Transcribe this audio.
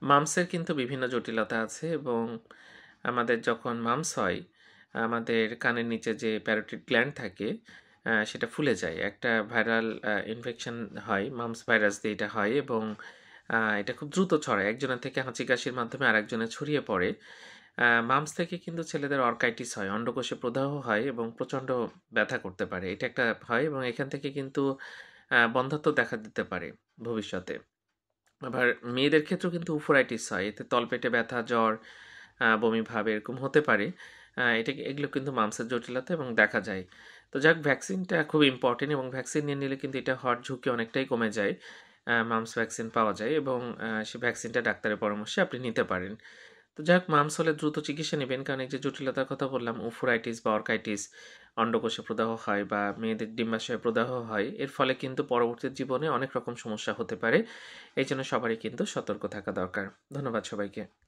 মামসের কিন্তু বিভিন্ন জটিলতা আছে এবং আমাদের যখন মামস হয়, আমাদের কানের নিচে যে প্যারোটিড গ্ল্যান্ড থাকে, সেটা ফুলে যায়। একটা ভাইরাল ইনফেকশন হয়, মামস ভাইরাস দিয়ে এটা হয় এবং এটা খুব দ্রুত ছড়ায়। একজনের থেকে হাঁচি-কাশির মাধ্যমে আরেকজনে ছড়িয়ে পড়ে। মামস থেকে কিন্তু ছেলেদের অর্কাইটিস হয়, অন্ডকোষে প্রদাহ হয় এবং প্রচণ্ড ব্যথা করতে পারে। এটা একটা হয় এবং এখান থেকে কিন্তু বন্ধ্যাত্ব দেখা দিতে পারে ভবিষ্যতে। আবার মেয়েদের ক্ষেত্রেও কিন্তু উফোরাইটিস হয়। এতে তলপেটে ব্যথা, জ্বর, বমি ভাব এরকম হতে পারে। এগুলো কিন্তু মামসের জটিলতা এবং দেখা যায়। তো যাক, ভ্যাকসিনটা খুব ইম্পর্টেন্ট এবং ভ্যাকসিন নিয়ে নিলে কিন্তু এটা হওয়ার ঝুঁকি অনেকটাই কমে যায়। মামস ভ্যাকসিন পাওয়া যায় এবং সেই ভ্যাকসিনটা ডাক্তারের পরামর্শে আপনি নিতে পারেন। তো যাই হোক, মামস হলে দ্রুত চিকিৎসা নেবেন, কারণ এই যে জটিলতার কথা বললাম, উফোরাইটিস বা অর্কাইটিস, অন্ডকোষে প্রদাহ হয় বা মেয়েদের ডিম্বাশয়ে প্রদাহ হয়, এর ফলে কিন্তু পরবর্তী জীবনে অনেক রকম সমস্যা হতে পারে। এই জন্য সবারই কিন্তু সতর্ক থাকা দরকার। ধন্যবাদ সবাইকে।